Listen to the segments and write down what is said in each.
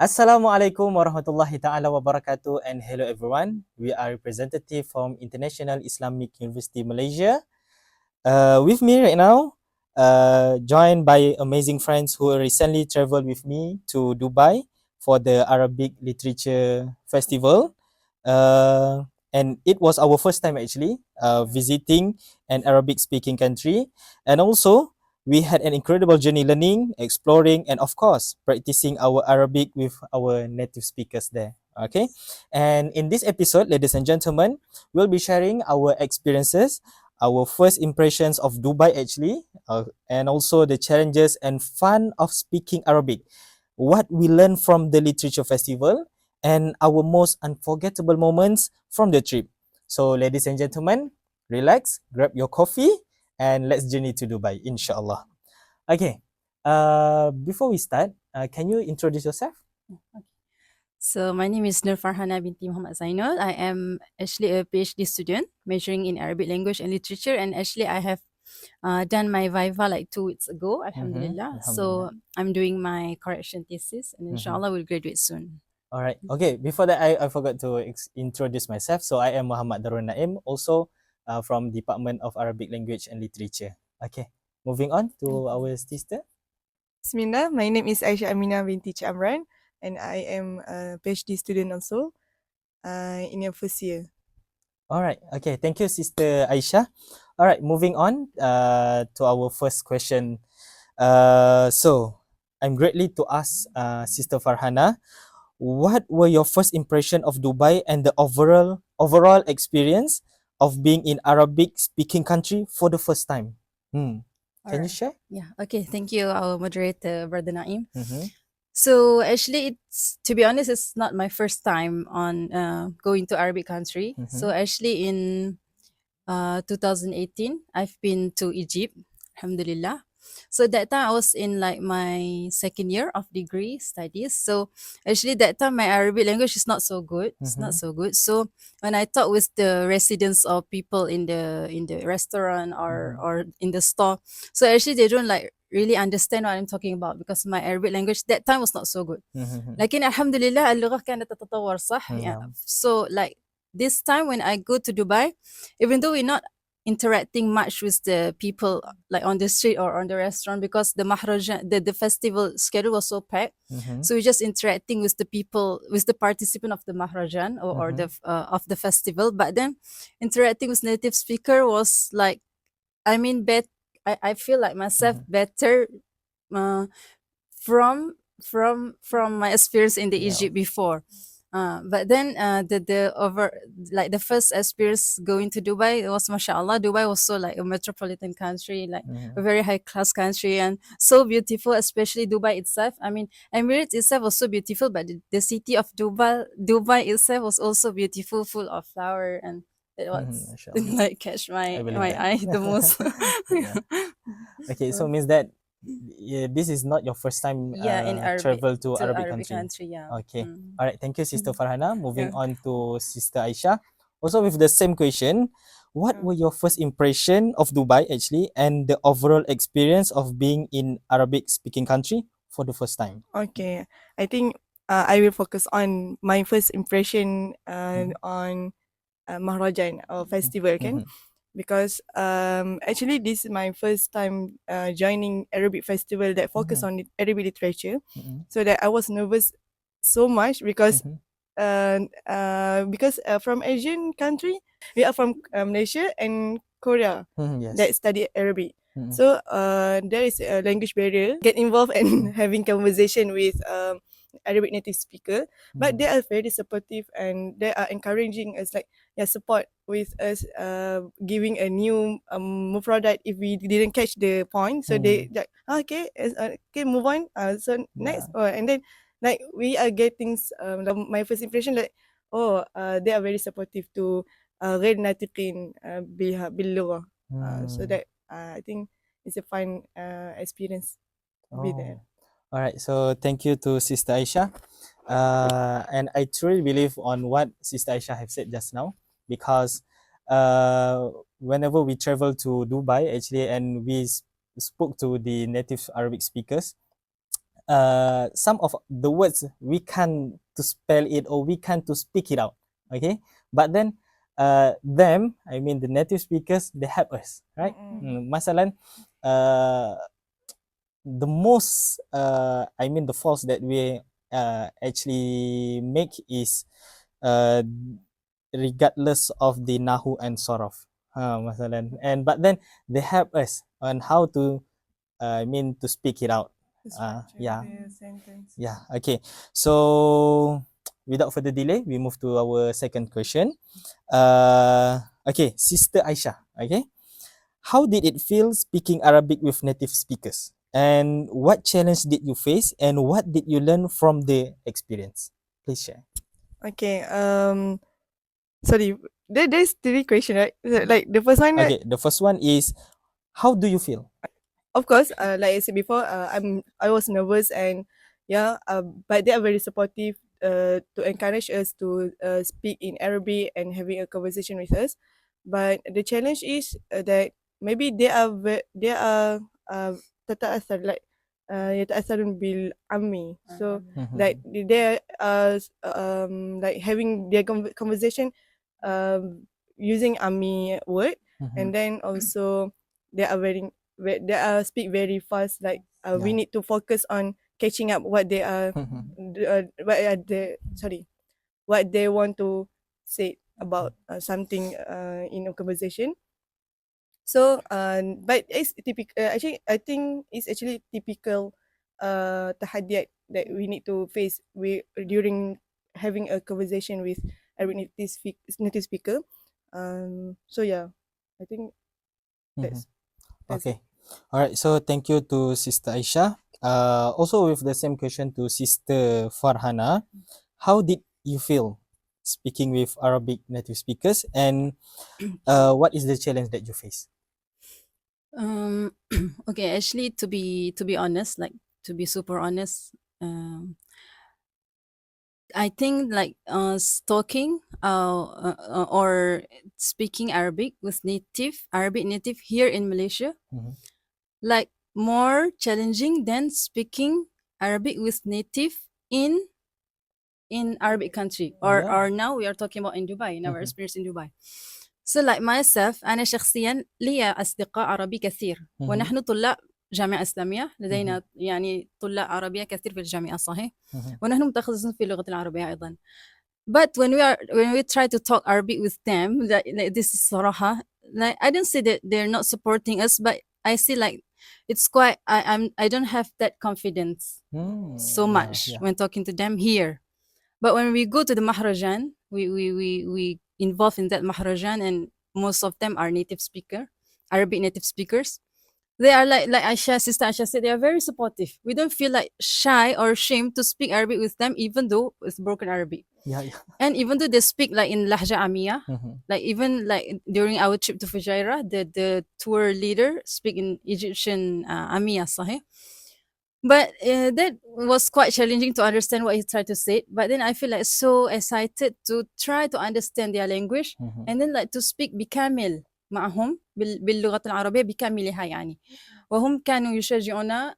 Assalamualaikum warahmatullahi ta'ala wabarakatuh, and hello everyone. We are representative from International Islamic University Malaysia. With me right now, joined by amazing friends who recently traveled with me to Dubai for the Arabic Literature Festival. And it was our first time actually visiting an Arabic speaking country. And also, we had an incredible journey learning, exploring, and of course, practicing our Arabic with our native speakers there. Okay. And in this episode, ladies and gentlemen, we'll be sharing our experiences, our first impressions of Dubai actually, and also the challenges and fun of speaking Arabic, what we learned from the literature festival, and our most unforgettable moments from the trip. So, ladies and gentlemen, relax, grab your coffee, and let's journey to Dubai, inshallah. Okay, before we start, can you introduce yourself? So my name is Nur Farhana binti Muhammad Zainul. I am actually a PhD student majoring in Arabic language and literature, and actually I have done my Viva like 2 weeks ago, Alhamdulillah. So I'm doing my correction thesis, and inshallah we'll graduate soon. All right. Okay. Before that, I forgot to introduce myself. So I am Muhammad Darul Naim, also from Department of Arabic Language and Literature. Okay. Moving on to our sister. Bismillah, my name is Aisha Amina binti Amran, and I am a PhD student also in your first year. All right. Okay. Thank you, Sister Aisha. All right. Moving on to our first question. So I'm greatly to ask Sister Farhana, what were your first impression of Dubai and the overall experience of being in Arabic speaking country for the first time? Can you Alright. share? Yeah. Okay. Thank you, our moderator, Brother Naim. Mm-hmm. So actually, it's to be honest, it's not my first time on going to Arabic country. So actually, in 2018, I've been to Egypt, Alhamdulillah. So that time I was in like my second year of degree studies. So actually that time my Arabic language is not so good. It's not so good. So when I talk with the residents or people in the restaurant or in the store, so actually they don't like really understand what I'm talking about because my Arabic language that time was not so good. لكن الحمد لله اللغة كانت تتطور صح. Yeah. So like this time when I go to Dubai, even though we're not interacting much with the people like on the street or on the restaurant because the mahrajan the festival schedule was so packed, so we're just interacting with the people, with the participant of the mahrajan or the of the festival, but then interacting with native speaker was like, I mean, I feel like myself better from my experience in the Egypt before. But then the over like the first experience going to Dubai, it was mashallah. Dubai was so like a metropolitan country, like a very high class country and so beautiful, especially Dubai itself. I mean, Emirates itself was so beautiful, but the city of Dubai itself was also beautiful, full of flower, and it was like catch my eye the most. Yeah. Okay, so means that this is not your first time In travel to to Arabic Arabic country. country, yeah. Okay. All right. Thank you, Sister Farhana. Moving Yeah. on to Sister Aisha. Also with the same question, what were your first impression of Dubai actually and the overall experience of being in Arabic speaking country for the first time? Okay, I think I will focus on my first impression on Mahrajan or festival kan, because actually this is my first time joining Arabic festival that focus on Arabic literature, so that I was nervous so much because from Asian country we are from Malaysia and Korea Yes. that study Arabic. So there is a language barrier. Get involved and having conversation with Arabic native speaker, but they are very supportive and they are encouraging us, like support with us, giving a new mufradat if we didn't catch the point. So they like okay, okay, move on. So next, and then like we are getting my first impression like they are very supportive to غير ناطقين باللغة. So that I think it's a fun experience to be there. All right. So thank you to Sister Aisha. And I truly believe on what Sister Aisha have said just now, because whenever we travel to Dubai actually and we spoke to the native Arabic speakers, some of the words we can't to spell it or we can't to speak it out. Okay, but then them, I mean the native speakers, they help us, right? Masalan, uh, the most I mean the faults that we actually make is uh, regardless of the nahu and sorof. Masalan, and but then they help us on how to I mean to speak it out. Yeah. Sentence. Yeah, okay. So without further delay, we move to our second question. Okay, Sister Aisha, okay. How did it feel speaking Arabic with native speakers? And what challenge did you face and what did you learn from the experience? Please share. Okay. Sorry. There's three questions, right? Like the first one, Okay, the first one is how do you feel? of course, like I said before, I was nervous and yeah, but they are very supportive to encourage us to speak in Arabic and having a conversation with us. But the challenge is that maybe they are تتأثر like يتأثرون بالعامي. So like they are like having their conversation using Ami word, and then also they are they are speak very fast. Like we Yeah. need to focus on catching up what they are, what are the what they want to say about something in a conversation. So but it's typical. Actually, I think it's actually typical tahadiyat that we need to face during having a conversation with a native speaker. So yeah, I think that's Okay. All right. So thank you to Sister Aisha. Also with the same question to Sister Farhana, how did you feel speaking with Arabic native speakers, and what is the challenge that you face? Um, okay, actually, to be honest, like to be super honest, I think like talking or speaking Arabic with Arabic native here in Malaysia, Mhm. like more challenging than speaking Arabic with native in Arabic country, Yeah. or now we are talking about in Dubai, in our experience in Dubai. So like myself, أنا شخصيا لي أصدقاء عربي كثير، ونحن طلاب جامعة إسلامية، لدينا يعني طلاب عربية كثير في الجامعة صحيح، ونحن متخصصين في اللغة العربية أيضا. But when we try to talk Arabic with them, like this is صراحة, like I don't say that they're not supporting us, but I see like it's quite I don't have that confidence so much when talking to them here. But when we go to the mahrajan, we involve in that mahrajan, and most of them are Arabic native speakers. They are like Sister Aisha said, they are very supportive. We don't feel like shy or ashamed to speak Arabic with them, even though it's broken Arabic. Yeah. And even though they speak like in Lahja Amiyah, like even like during our trip to Fujairah, the tour leader speak in Egyptian Amiyah, sahih. But that was quite challenging to understand what he tried to say. But then I feel like so excited to try to understand their language, and then like to speak بكامل معهم باللغة العربية بكاملها يعني. وهم كانوا يشجعونا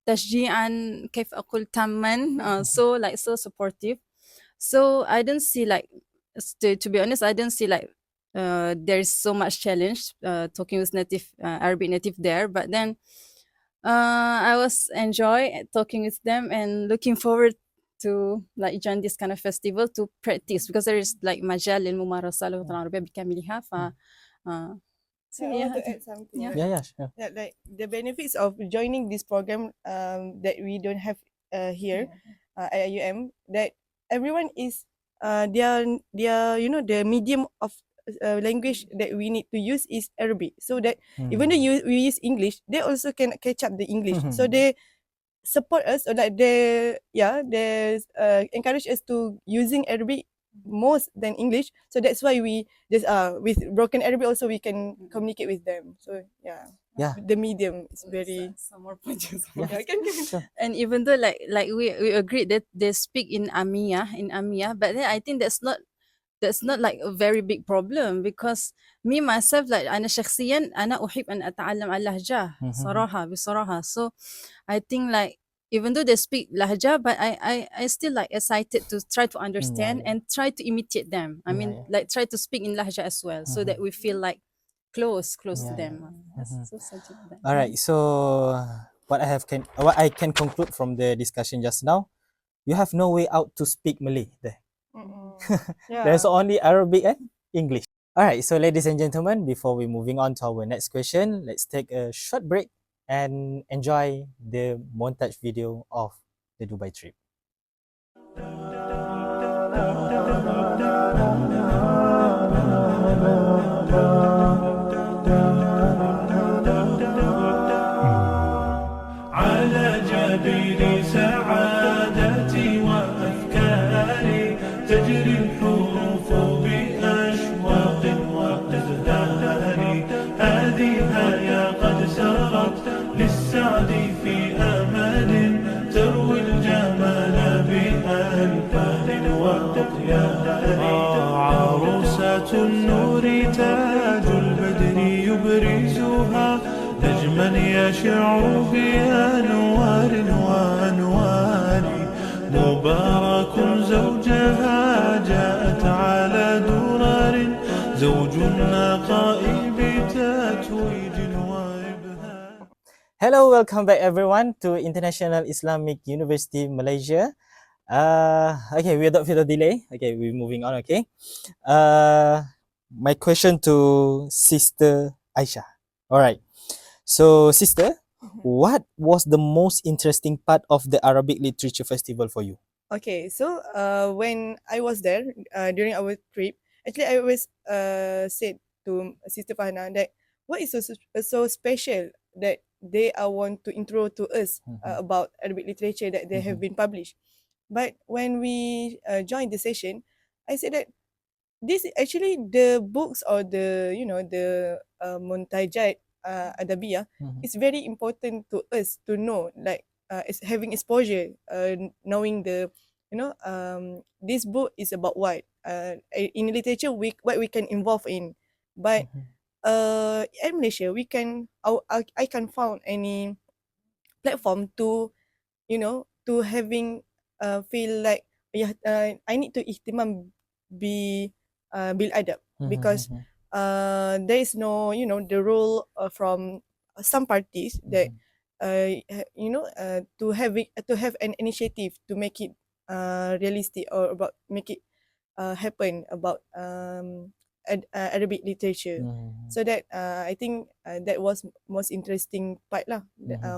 تشجيعا كيف أقول تاما, so supportive. So I don't see like to be honest, I don't see like there's so much challenge talking with Arabic native there. But then I was enjoy talking with them and looking forward to like join this kind of festival to practice, because there is like مجال للممارسة لغة العربية بكاملها. So I want yeah, to add something. yeah. Yeah, sure. Yeah, like the benefits of joining this program that we don't have here at IIUM, that everyone is their the medium of language that we need to use is Arabic, so that even though we use English, they also can catch up the English. So they support us, or like they encourage us to using Arabic most than English. So that's why we just with broken Arabic also we can communicate with them. So yeah, the medium is very Some more points. yeah, Sure. And even though like we agreed that they speak in Amia, but then I think that's not like a very big problem, because me myself like أنا شخصيا أنا أحب أن أتعلم اللهجة صراحة بصراحة. So I think like even though they speak Lahja, but I still like excited to try to understand yeah. and try to imitate them. I mean, yeah. like try to speak in Lahja as well, so that we feel like close to Yeah, them. yeah. So such that. All right. So what I can conclude from the discussion just now, you have no way out to speak Malay there. There's Yeah. only Arabic and English. All right. So ladies and gentlemen, before we moving on to our next question, let's take a short break and enjoy the montage video of the Dubai trip. على جبين سعادتي وأفكاري تجري الحروف بأشواق وأزهار هذه يا قد سرت للسعد في أمل تروي الجمال بألفان وأطيار عروسة النور تاج البدر يبرزها نجما يشع بأنوار وأنوار مبارك زوجها جاءت على درر زوج النقاء بتتويج وإبهار. Hello, welcome back everyone to International Islamic University Malaysia. Okay, without further delay, okay, we're moving on. Okay, my question to Sister Aisha. All right, so sister, what was the most interesting part of the Arabic Literature Festival for you? Okay, so when I was there during our trip, actually I always said to Sister Fahana that what is so special that they want to intro to us about Arabic literature that they have been published. But when we joined the session, I said that this actually the books or the the muntajat adabiyah is very important to us to know, like is having exposure, knowing the this book is about what in literature what we can involve in. But in Malaysia we can I can found any platform to to having feel like I need to ihtimam bil adab, because there is no the role from some parties that to have an initiative to make it realistic or about make it happen about Arabic literature. So that I think that was most interesting part lah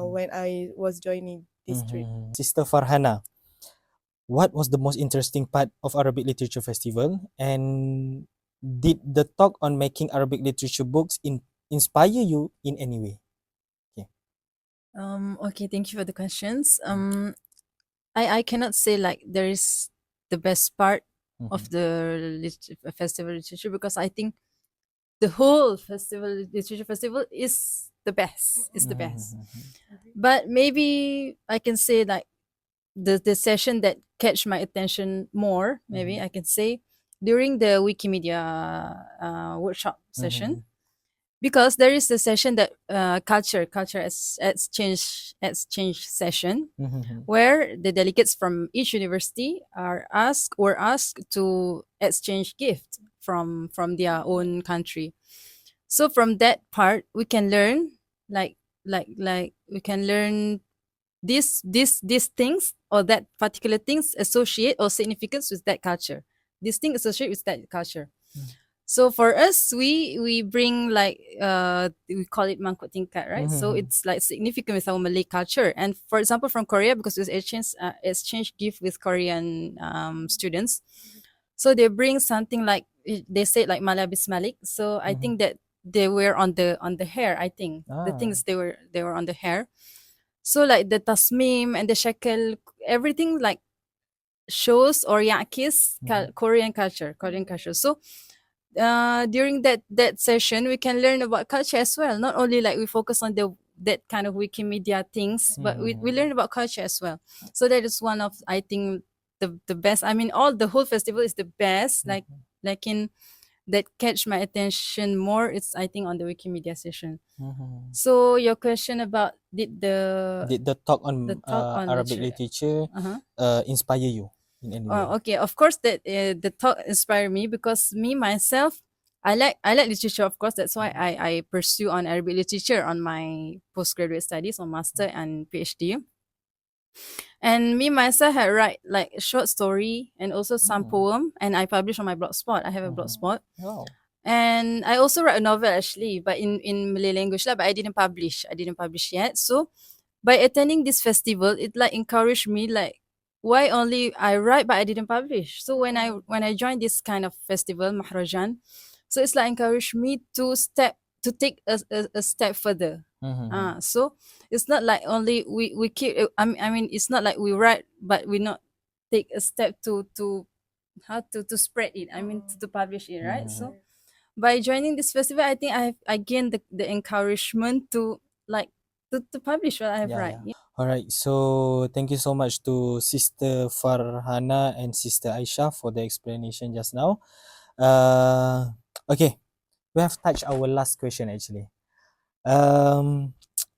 when I was joining this trip. Sister Farhana, what was the most interesting part of Arabic Literature Festival, and did the talk on making Arabic literature books inspire you in any way? Okay, thank you for the questions. I cannot say like there is the best part of the festival literature, because I think the whole literature festival is the best. Is the best. But maybe I can say like the session that catch my attention more, maybe I can say during the Wikimedia workshop session, because there is a session that culture exchange session, where the delegates from each university were asked to exchange gift from their own country. So from that part we can learn like we can learn these things, or that particular things associate or significance with that culture. This thing associate with that culture. So for us, we bring like we call it mangkuk tingkat, right? So it's like significant with our Malay culture. And for example, from Korea, because it was exchange gift with Korean students, so they bring something like they say like Malabis Malik. So I think that they were on the hair. I think the things they were on the hair. So like the tasmim and the shekel, everything like shows or yakis Korean culture. So during that session we can learn about culture as well. Not only like we focus on that kind of Wikimedia things, but we learn about culture as well. So that is one of, I think, the best. I mean, the whole festival is the best. Like in that catch my attention more, it's I think on the Wikimedia session. Mhm. So your question about did the Did the talk on talk on Arabic literature inspire you in any way? okay, of course that the talk inspired me because me myself, I like literature, of course. That's why I pursue on Arabic literature on my postgraduate studies on master and PhD. And me myself had write like a short story and also some poem, and I publish on my blogspot. I have a blogspot. Wow. And I also write a novel actually, but in Malay language lah, but I didn't publish. I didn't publish yet. So by attending this festival, it like encouraged me like why only I write but I didn't publish. So when I joined this kind of festival, Mahrajan, so it's like encouraged me to take a step further. So it's not like only we keep. I mean, it's not like we write but we not take a step to how to spread it. I mean, to publish it, right? So by joining this festival, I think I gained the encouragement to like to publish what I have write. Yeah. All right. So thank you so much to Sister Farhana and Sister Aisha for the explanation just now. Okay, we have touched our last question actually.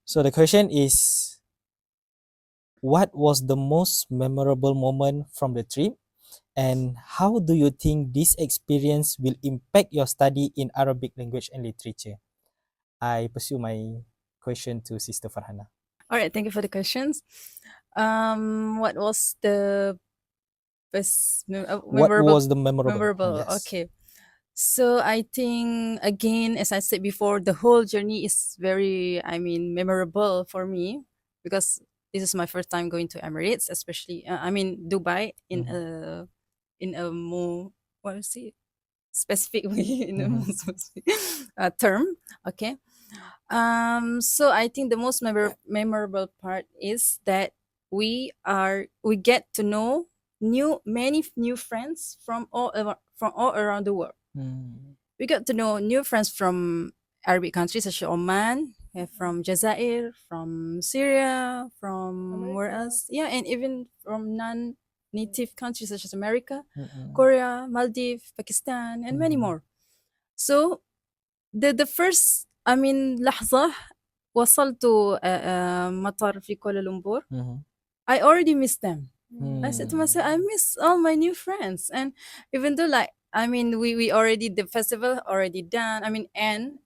So the question is, what was the most memorable moment from the trip, and how do you think this experience will impact your study in Arabic language and literature? I pursue my question to Sister Farhana. All right, thank you for the questions. What was the best What memorable? was the memorable? Yes. Okay. So I think again, as I said before, the whole journey is very, I mean, memorable for me because this is my first time going to Emirates, especially I mean Dubai in a more what is it specific way in a more specific term. Okay. So I think the most memorable part is that we get to know many new friends from all around the world. We got to know new friends from Arabic countries such as Oman, from Jazair, from Syria, from where else? Yeah, and even from non-native countries such as America, Korea, Maldives, Pakistan, and many more. So the first I mean لحظة وصلت مطار في كوالالمبور, I already missed them. I said to myself, I miss all my new friends. And even though like I mean we already the festival already done, I mean and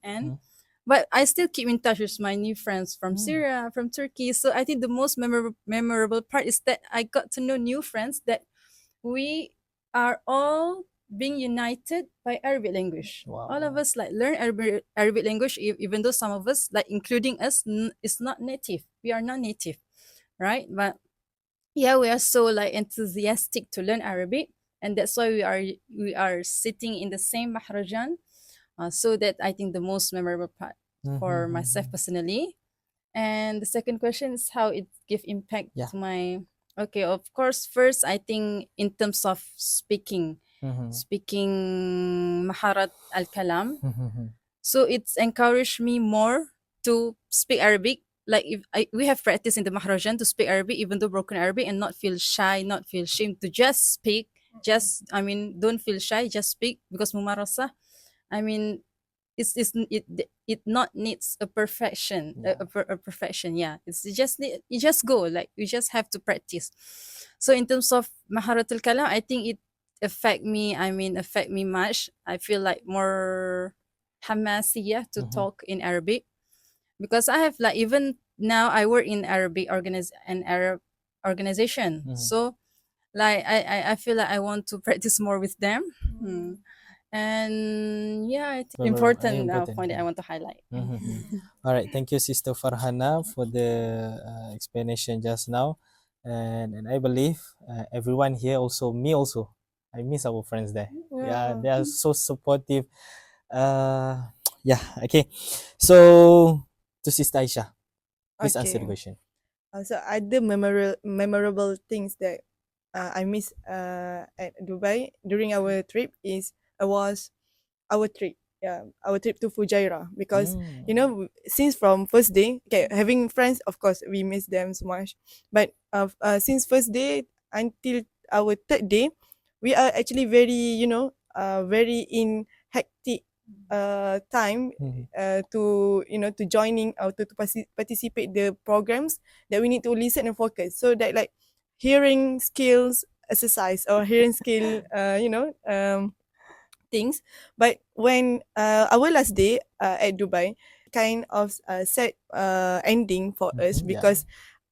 but I still keep in touch with my new friends from Syria, from Turkey. So I think the most memorable part is that I got to know new friends that we are all being united by Arabic language. Wow. All of us like learn Arabic language, even though some of us, like including us, is not native. We are not native, right? But yeah, we are so like enthusiastic to learn Arabic, and that's why we are sitting in the same mahrajan. So that I think the most memorable part for myself personally. And the second question is how it give impact to my. Okay, of course, first I think in terms of speaking maharat al-kalam. So it's encouraged me more to speak Arabic. Like if we have practice in the mahrajan to speak Arabic, even though broken Arabic, and not feel shy, not feel shame to just speak. Just I mean, don't feel shy, just speak because mumarasah. I mean, it not needs a perfection, a perfection. Yeah, it's just you just go like you just have to practice. So in terms of maharatul kalam, I think it affect me much. I feel like more hamasiyah to talk in Arabic because I have like even now I work in Arab organization. So like I feel like I want to practice more with them. And yeah, I think important point that I want to highlight. All right, thank you, Sister Farhana, for the explanation just now, and I believe everyone here also, me also, I miss our friends there. Yeah, they are so supportive. Yeah, okay. So to Sister Aisha, please answer the question. So other memorable things that I miss at Dubai during our trip was our trip. Yeah, our trip to Fujairah because you know since from first day, okay, having friends, of course we miss them so much, but since first day until our third day, we are actually very very in hectic time to to joining or to participate the programs that we need to listen and focus, so that like hearing skills exercise or hearing skill things. But when our last day at Dubai kind of sad ending for us, Yeah. because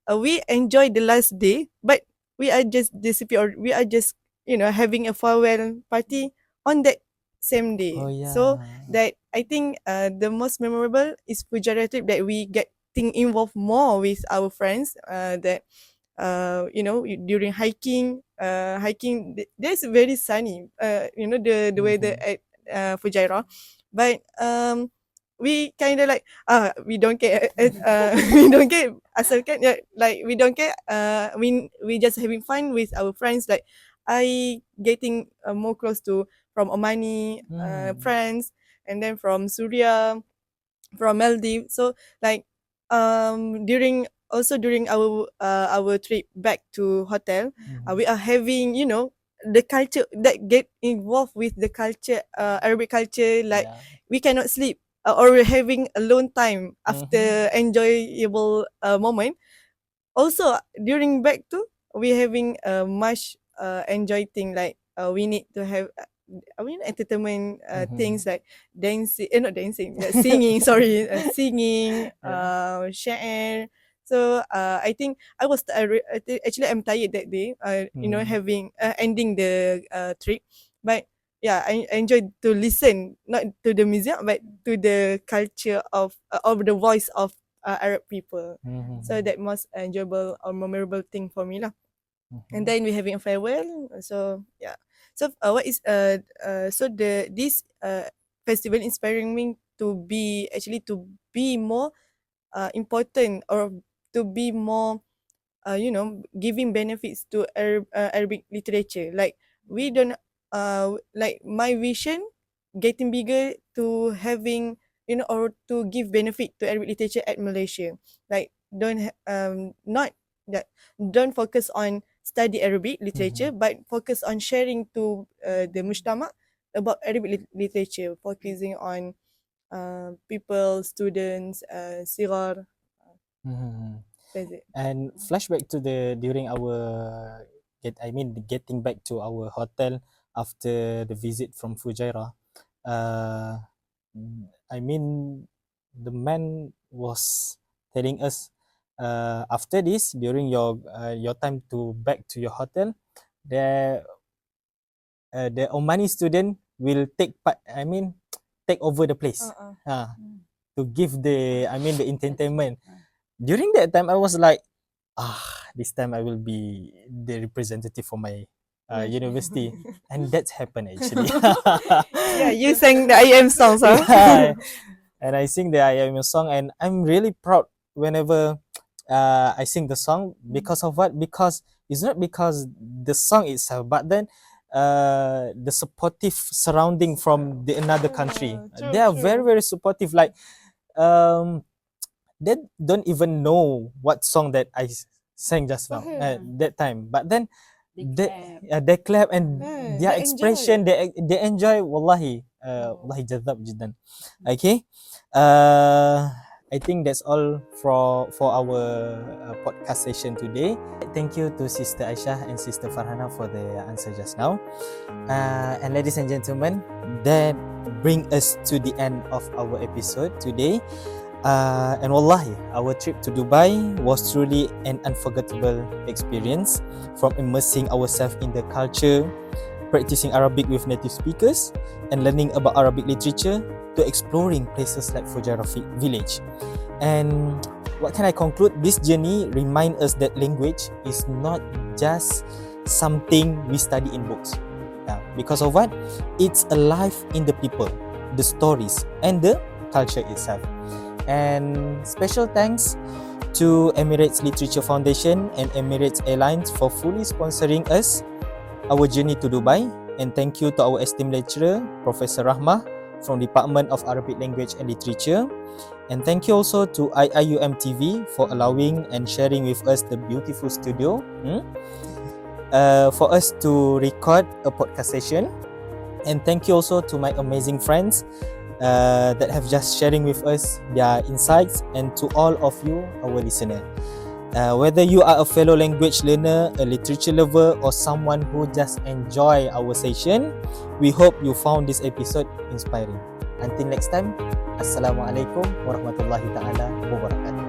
we enjoyed the last day, but we are just disappear, or we are just having a farewell party on that same day. Oh yeah. So that I think the most memorable is Fujairah trip, that we getting involved more with our friends, that during hiking there's very sunny, the weather at Fujairah, but we kind of like we don't care, we don't care asalkan, like we don't care, we just having fun with our friends. Like I getting more close to from Omani friends, and then from Suria, from Maldives. So like during our trip back to hotel, we are having the culture, that get involved with the culture, Arabic culture. Like Yeah. we cannot sleep, or we're having alone time after enjoyable moment. Also during back to, we having a much enjoy thing, like we need to have entertainment things like dancing, not dancing, singing, sorry, singing, share. So I think I was actually I'm tired that day, having ending the trip, but yeah, I enjoyed to listen, not to the music, but to the culture of the voice of Arab people. So that most enjoyable or memorable thing for me lah. And then we having a farewell. So yeah. So what is so this festival inspiring me to be more important, or to be more giving benefits to Arabic literature. Like we don't like my vision getting bigger to having or to give benefit to Arabic literature at Malaysia. Like not that, don't focus on study Arabic literature, but focus on sharing to the mujtama about Arabic literature, focusing on people, students, sigar. That's it. And flashback to the during our getting back to our hotel after the visit from Fujairah. I mean, the man was telling us after this, during your time to back to your hotel, the Omani student will take part. I mean, take over the place. To give the the entertainment. During that time, I was like, this time I will be the representative for my university, and that's happened actually. Yeah, you sang the IIUM songs, huh? Yeah, and I sing the IIUM song, and I'm really proud whenever I sing the song. Because of what? Because it's not because the song itself, but then the supportive surrounding from the another country. True, They are true. very very supportive. Like they don't even know what song that I sang just now at that time, but then they clap, and their they expression, they enjoy. Wallahi, wallahi jadab jiddan. Okay, I think that's all for our podcast session today. Thank you to Sister Aisha and Sister Farhana for the answer just now. And ladies and gentlemen, that bring us to the end of our episode today. And wallahi, our trip to Dubai was truly an unforgettable experience, from immersing ourselves in the culture, practicing Arabic with native speakers, and learning about Arabic literature, to exploring places like Fujairah village. And what can I conclude? This journey reminds us that language is not just something we study in books. Because of what? It's alive in the people, the stories, and the culture itself. And special thanks to Emirates Literature Foundation and Emirates Airlines for fully sponsoring us our journey to Dubai. And thank you to our esteemed lecturer, Professor Rahmah from Department of Arabic Language and Literature. And thank you also to IIUM TV for allowing and sharing with us the beautiful studio for us to record a podcast session. And thank you also to my amazing friends that have just sharing with us their insights, and to all of you, our listener. Whether you are a fellow language learner, a literature lover, or someone who just enjoy our session, we hope you found this episode inspiring. Until next time, Assalamualaikum warahmatullahi taala wabarakatuh.